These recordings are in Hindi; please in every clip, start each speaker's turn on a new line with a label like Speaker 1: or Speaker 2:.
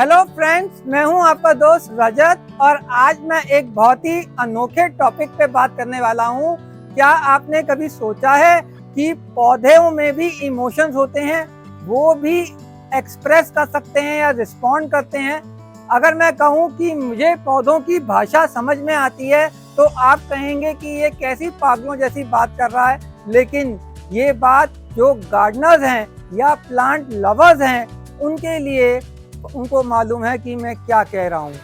Speaker 1: हेलो फ्रेंड्स, मैं हूं आपका दोस्त रजत और आज मैं एक बहुत ही अनोखे टॉपिक पे बात करने वाला हूं। क्या आपने कभी सोचा है कि पौधों में भी इमोशंस होते हैं, वो भी एक्सप्रेस कर सकते हैं या रिस्पॉन्ड करते हैं? अगर मैं कहूं कि मुझे पौधों की भाषा समझ में आती है तो आप कहेंगे कि ये कैसी पागलों जैसी बात कर रहा है, लेकिन ये बात जो गार्डनर्स हैं या प्लांट लवर्स हैं उनके लिए उनको मालूम है कि मैं क्या कह रहा हूँ।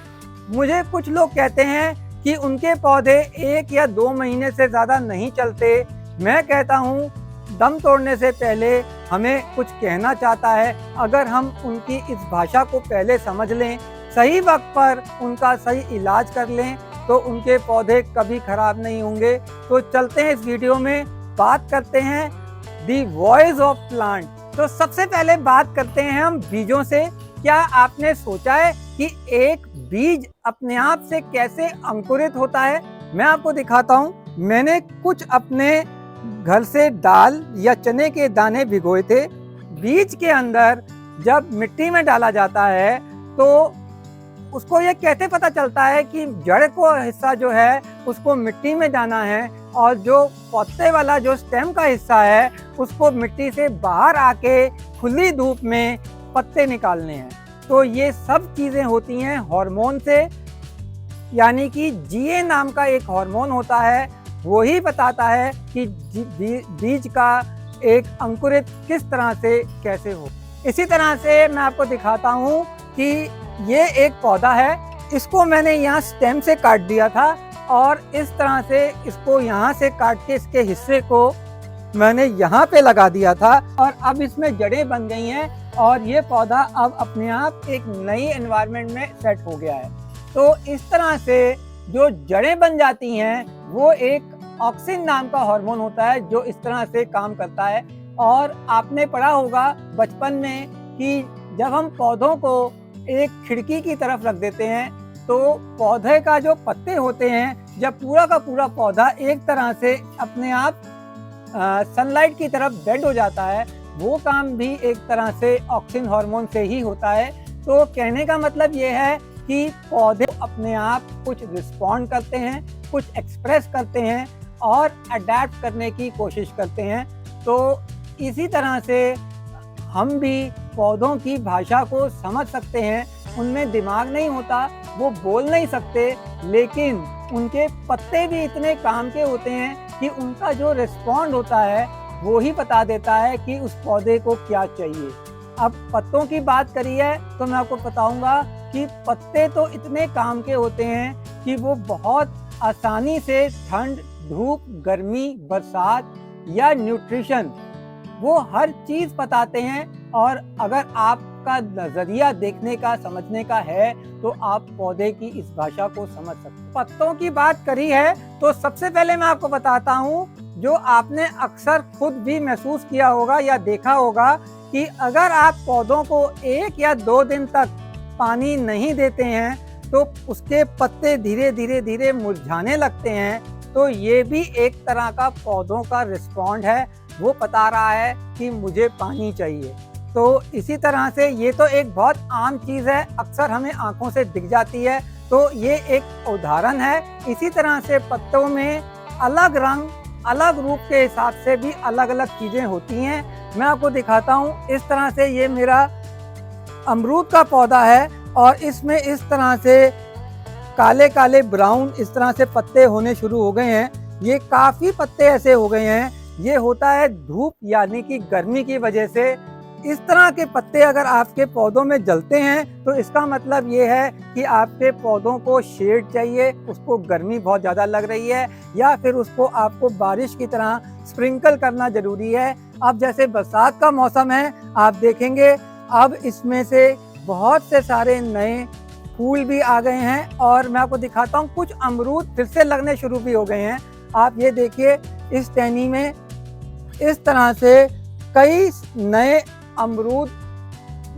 Speaker 1: मुझे कुछ लोग कहते हैं कि उनके पौधे 1 या 2 महीने से ज़्यादा नहीं चलते। मैं कहता हूँ दम तोड़ने से पहले हमें कुछ कहना चाहता है। अगर हम उनकी इस भाषा को पहले समझ लें, सही वक्त पर उनका सही इलाज कर लें, तो उनके पौधे कभी खराब नहीं होंगे। तो चलते हैं इस वीडियो में, बात करते हैं दी वॉइस ऑफ प्लांट। तो सबसे पहले बात करते हैं हम बीजों से। क्या आपने सोचा है कि एक बीज अपने आप से कैसे अंकुरित होता है? मैं आपको दिखाता हूँ। मैंने कुछ अपने घर से दाल या चने के दाने भिगोए थे। बीज के अंदर जब मिट्टी में डाला जाता है तो उसको ये कैसे पता चलता है कि जड़ को हिस्सा जो है उसको मिट्टी में जाना है और जो पत्ते वाला जो स्टेम का हिस्सा है उसको मिट्टी से बाहर आके खुली धूप में पत्ते निकालने हैं। तो ये सब चीज़ें होती हैं हार्मोन से, यानी कि जीए नाम का एक हार्मोन होता है, वो ही बताता है कि बीज का एक अंकुरित किस तरह से कैसे हो। इसी तरह से मैं आपको दिखाता हूँ कि ये एक पौधा है, इसको मैंने यहाँ स्टेम से काट दिया था और इस तरह से इसको यहाँ से काट के इसके हिस्से को मैंने यहाँ पे लगा दिया था और अब इसमें जड़ें बन गई हैं और ये पौधा अब अपने आप एक नई एनवायरनमेंट में सेट हो गया है। तो इस तरह से जो जड़ें बन जाती हैं वो एक ऑक्सिन नाम का हार्मोन होता है जो इस तरह से काम करता है। और आपने पढ़ा होगा बचपन में कि जब हम पौधों को एक खिड़की की तरफ रख देते हैं तो पौधे का जो पत्ते होते हैं, जब पूरा का पूरा पौधा एक तरह से अपने आप सनलाइट की तरफ बेंड हो जाता है, वो काम भी एक तरह से ऑक्सिन हार्मोन से ही होता है। तो कहने का मतलब ये है कि पौधे अपने आप कुछ रिस्पॉन्ड करते हैं, कुछ एक्सप्रेस करते हैं और अडेप्ट करने की कोशिश करते हैं। तो इसी तरह से हम भी पौधों की भाषा को समझ सकते हैं। उनमें दिमाग नहीं होता, वो बोल नहीं सकते, लेकिन उनके पत्ते भी इतने काम के होते हैं कि उनका जो रिस्पॉन्ड होता है वो ही बता देता है कि उस पौधे को क्या चाहिए। अब पत्तों की बात करी है तो मैं आपको बताऊंगा कि पत्ते तो इतने काम के होते हैं कि वो बहुत आसानी से ठंड, धूप, गर्मी, बरसात या न्यूट्रिशन, वो हर चीज़ बताते हैं। और अगर आपका नज़रिया देखने का, समझने का है तो आप पौधे की इस भाषा को समझ सकते हैं। पत्तों की बात करी है तो सबसे पहले मैं आपको बताता हूँ, जो आपने अक्सर खुद भी महसूस किया होगा या देखा होगा कि अगर आप पौधों को 1 या 2 दिन तक पानी नहीं देते हैं तो उसके पत्ते धीरे धीरे मुरझाने लगते हैं। तो ये भी एक तरह का पौधों का रिस्पॉन्ड है, वो बता रहा है कि मुझे पानी चाहिए। तो इसी तरह से ये तो एक बहुत आम चीज़ है, अक्सर हमें आंखों से दिख जाती है, तो ये एक उदाहरण है। इसी तरह से पत्तों में अलग रंग, अलग रूप के हिसाब से भी अलग अलग चीज़ें होती हैं। मैं आपको दिखाता हूँ। इस तरह से ये मेरा अमरूद का पौधा है और इसमें इस तरह से काले काले ब्राउन इस तरह से पत्ते होने शुरू हो गए हैं। ये काफ़ी पत्ते ऐसे हो गए हैं, ये होता है धूप यानी कि गर्मी की वजह से। इस तरह के पत्ते अगर आपके पौधों में जलते हैं तो इसका मतलब ये है कि आपके पौधों को शेड चाहिए, उसको गर्मी बहुत ज़्यादा लग रही है, या फिर उसको आपको बारिश की तरह स्प्रिंकल करना ज़रूरी है। अब जैसे बरसात का मौसम है, आप देखेंगे अब इसमें से बहुत से सारे नए फूल भी आ गए हैं और मैं आपको दिखाता हूँ कुछ अमरूद फिर से लगने शुरू भी हो गए हैं। आप ये देखिए, इस टहनी में इस तरह से कई नए अमरूद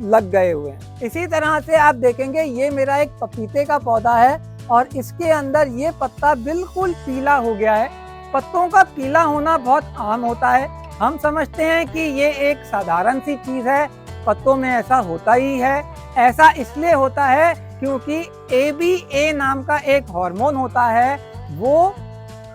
Speaker 1: लग गए हुए हैं। इसी तरह से आप देखेंगे ये मेरा एक पपीते का पौधा है और इसके अंदर ये पत्ता बिल्कुल पीला हो गया है। पत्तों का पीला होना बहुत आम होता है, हम समझते हैं कि ये एक साधारण सी चीज़ है, पत्तों में ऐसा होता ही है। ऐसा इसलिए होता है क्योंकि ABA नाम का एक हार्मोन होता है, वो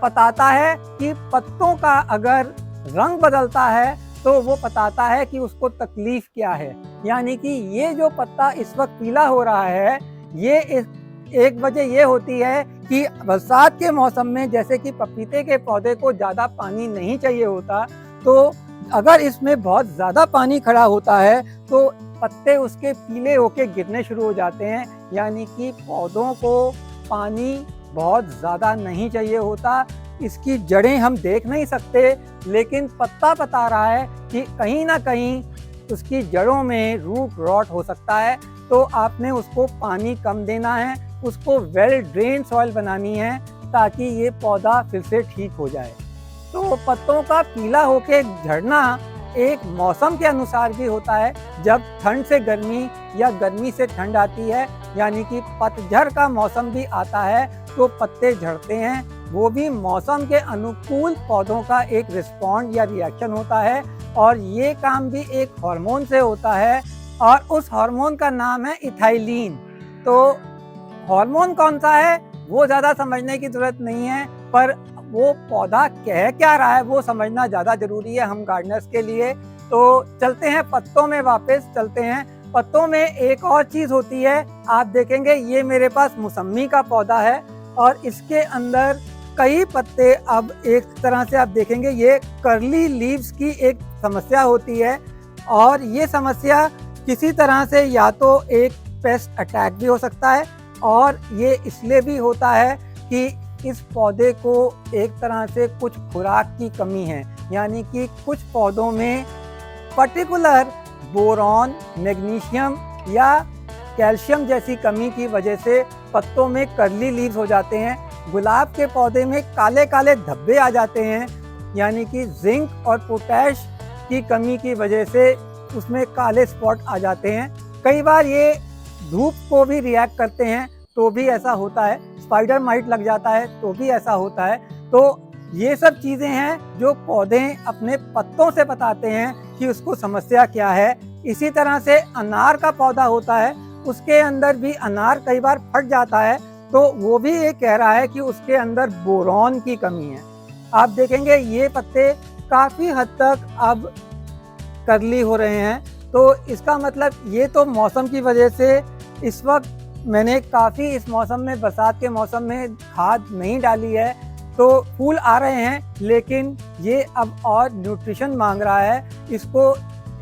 Speaker 1: बताता है कि पत्तों का अगर रंग बदलता है तो वो बताता है कि उसको तकलीफ क्या है। यानी कि ये जो पत्ता इस वक्त पीला हो रहा है, ये एक वजह ये होती है कि बरसात के मौसम में जैसे कि पपीते के पौधे को ज़्यादा पानी नहीं चाहिए होता, तो अगर इसमें बहुत ज़्यादा पानी खड़ा होता है तो पत्ते उसके पीले होके गिरने शुरू हो जाते हैं। यानी कि पौधों को पानी बहुत ज़्यादा नहीं चाहिए होता। इसकी जड़ें हम देख नहीं सकते, लेकिन पत्ता बता रहा है कि कहीं ना कहीं उसकी जड़ों में रूट रॉट हो सकता है। तो आपने उसको पानी कम देना है, उसको वेल ड्रेन सॉइल बनानी है ताकि ये पौधा फिर से ठीक हो जाए। तो पत्तों का पीला होके झड़ना एक मौसम के अनुसार भी होता है। जब ठंड से गर्मी या गर्मी से ठंड आती है, यानी कि पतझड़ का मौसम भी आता है, तो पत्ते झड़ते हैं। वो भी मौसम के अनुकूल पौधों का एक रिस्पॉन्ड या रिएक्शन होता है, और ये काम भी एक हार्मोन से होता है, और उस हार्मोन का नाम है इथाइलिन। तो हार्मोन कौन सा है वो ज़्यादा समझने की ज़रूरत नहीं है, पर वो पौधा कह क्या रहा है वो समझना ज़्यादा ज़रूरी है हम गार्डनर्स के लिए। तो चलते हैं पत्तों में, वापस चलते हैं। पत्तों में एक और चीज़ होती है, आप देखेंगे ये मेरे पास मौसमी का पौधा है और इसके अंदर कई पत्ते, अब एक तरह से आप देखेंगे ये कर्ली लीव्स की एक समस्या होती है, और ये समस्या किसी तरह से या तो एक पेस्ट अटैक भी हो सकता है, और ये इसलिए भी होता है कि इस पौधे को एक तरह से कुछ खुराक की कमी है। यानी कि कुछ पौधों में पर्टिकुलर बोरॉन, मैग्नीशियम या कैल्शियम जैसी कमी की वजह से पत्तों में कर्ली लीव्स हो जाते हैं। गुलाब के पौधे में काले काले धब्बे आ जाते हैं, यानी कि जिंक और पोटैश की कमी की वजह से उसमें काले स्पॉट आ जाते हैं। कई बार ये धूप को भी रिएक्ट करते हैं तो भी ऐसा होता है, स्पाइडर माइट लग जाता है तो भी ऐसा होता है। तो ये सब चीज़ें हैं जो पौधे अपने पत्तों से बताते हैं कि उसको समस्या क्या है। इसी तरह से अनार का पौधा होता है, उसके अंदर भी अनार कई बार फट जाता है, तो वो भी ये कह रहा है कि उसके अंदर बोरॉन की कमी है। आप देखेंगे ये पत्ते काफ़ी हद तक अब कर्ली हो रहे हैं, तो इसका मतलब ये तो मौसम की वजह से इस वक्त मैंने काफ़ी इस मौसम में, बरसात के मौसम में खाद नहीं डाली है, तो फूल आ रहे हैं, लेकिन ये अब और न्यूट्रिशन मांग रहा है। इसको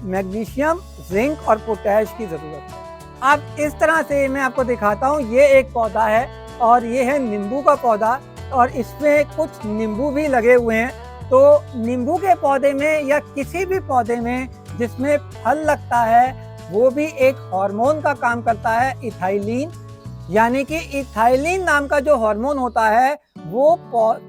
Speaker 1: मैग्नीशियम, जिंक और पोटैश की ज़रूरत है। अब इस तरह से मैं आपको दिखाता हूँ, ये एक पौधा है और ये है नींबू का पौधा, और इसमें कुछ नींबू भी लगे हुए हैं। तो नींबू के पौधे में या किसी भी पौधे में जिसमें फल लगता है, वो भी एक हार्मोन का काम करता है, इथाइलिन। यानी कि इथाइलिन नाम का जो हार्मोन होता है वो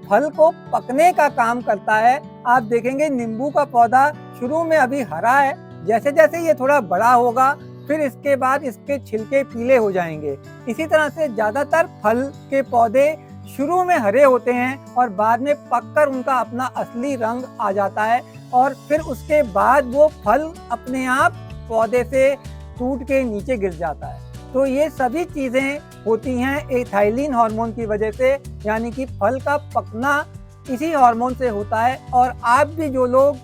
Speaker 1: फल को पकने का काम करता है। आप देखेंगे नींबू का पौधा शुरू में अभी हरा है, जैसे जैसे ये थोड़ा बड़ा होगा फिर इसके बाद इसके छिलके पीले हो जाएंगे। इसी तरह से ज़्यादातर फल के पौधे शुरू में हरे होते हैं और बाद में पककर उनका अपना असली रंग आ जाता है, और फिर उसके बाद वो फल अपने आप पौधे से टूट के नीचे गिर जाता है। तो ये सभी चीज़ें होती हैं इथाइलिन हार्मोन की वजह से, यानी कि फल का पकना इसी हार्मोन से होता है। और आप भी जो लोग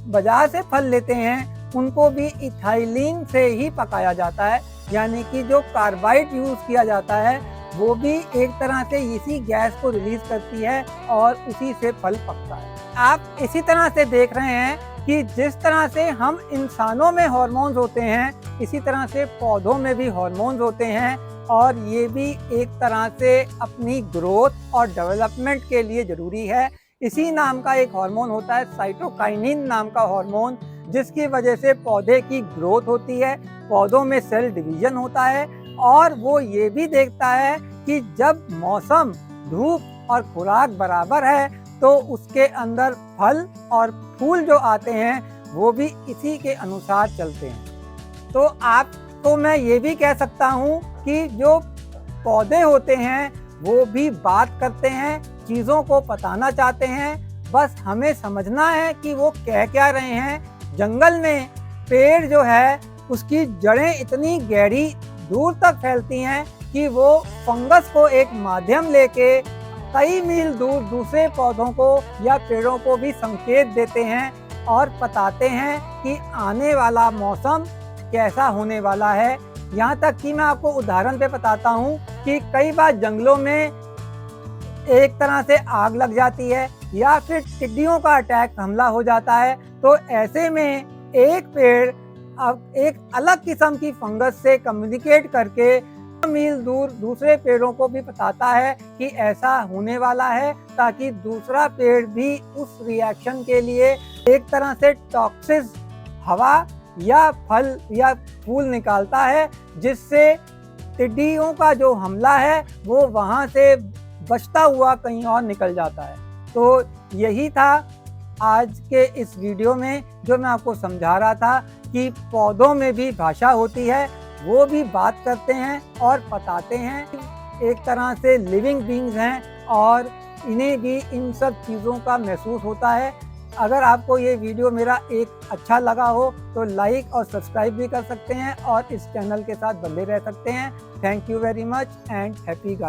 Speaker 1: बाजार से फल लेते हैं उनको भी इथाइलिन से ही पकाया जाता है, यानी कि जो कार्बाइड यूज़ किया जाता है वो भी एक तरह से इसी गैस को रिलीज करती है और उसी से फल पकता है। आप इसी तरह से देख रहे हैं कि जिस तरह से हम इंसानों में हार्मोन्स होते हैं, इसी तरह से पौधों में भी हार्मोन्स होते हैं, और ये भी एक तरह से अपनी ग्रोथ और डेवलपमेंट के लिए ज़रूरी है। इसी नाम का एक हार्मोन होता है साइटोकाइनिन नाम का हार्मोन, जिसकी वजह से पौधे की ग्रोथ होती है, पौधों में सेल डिवीजन होता है, और वो ये भी देखता है कि जब मौसम, धूप और खुराक बराबर है तो उसके अंदर फल और फूल जो आते हैं वो भी इसी के अनुसार चलते हैं। तो आपको मैं ये भी कह सकता हूँ कि जो पौधे होते हैं वो भी बात करते हैं, चीज़ों को बताना चाहते हैं, बस हमें समझना है कि वो कह क्या रहे हैं। जंगल में पेड़ जो है उसकी जड़ें इतनी गहरी दूर तक फैलती हैं कि वो फंगस को एक माध्यम लेके कई मील दूर दूसरे पौधों को या पेड़ों को भी संकेत देते हैं और बताते हैं कि आने वाला मौसम कैसा होने वाला है। यहाँ तक कि मैं आपको उदाहरण पे बताता हूँ कि कई बार जंगलों में एक तरह से आग लग जाती है या फिर टिड्डियों का अटैक हमला हो जाता है, तो ऐसे में एक पेड़ अब एक अलग किस्म की फंगस से कम्युनिकेट करके मील दूर दूसरे पेड़ों को भी बताता है कि ऐसा होने वाला है, ताकि दूसरा पेड़ भी उस रिएक्शन के लिए एक तरह से टॉक्सिक हवा या फल या फूल निकालता है, जिससे टिड्डियों का जो हमला है वो वहाँ से बचता हुआ कहीं और निकल जाता है। तो यही था आज के इस वीडियो में जो मैं आपको समझा रहा था कि पौधों में भी भाषा होती है, वो भी बात करते हैं और बताते हैं। एक तरह से लिविंग बीइंग्स हैं और इन्हें भी इन सब चीज़ों का महसूस होता है। अगर आपको ये वीडियो मेरा एक अच्छा लगा हो तो लाइक और सब्सक्राइब भी कर सकते हैं और इस चैनल के साथ बंधे रह सकते हैं। Thank you very much and happy gardening.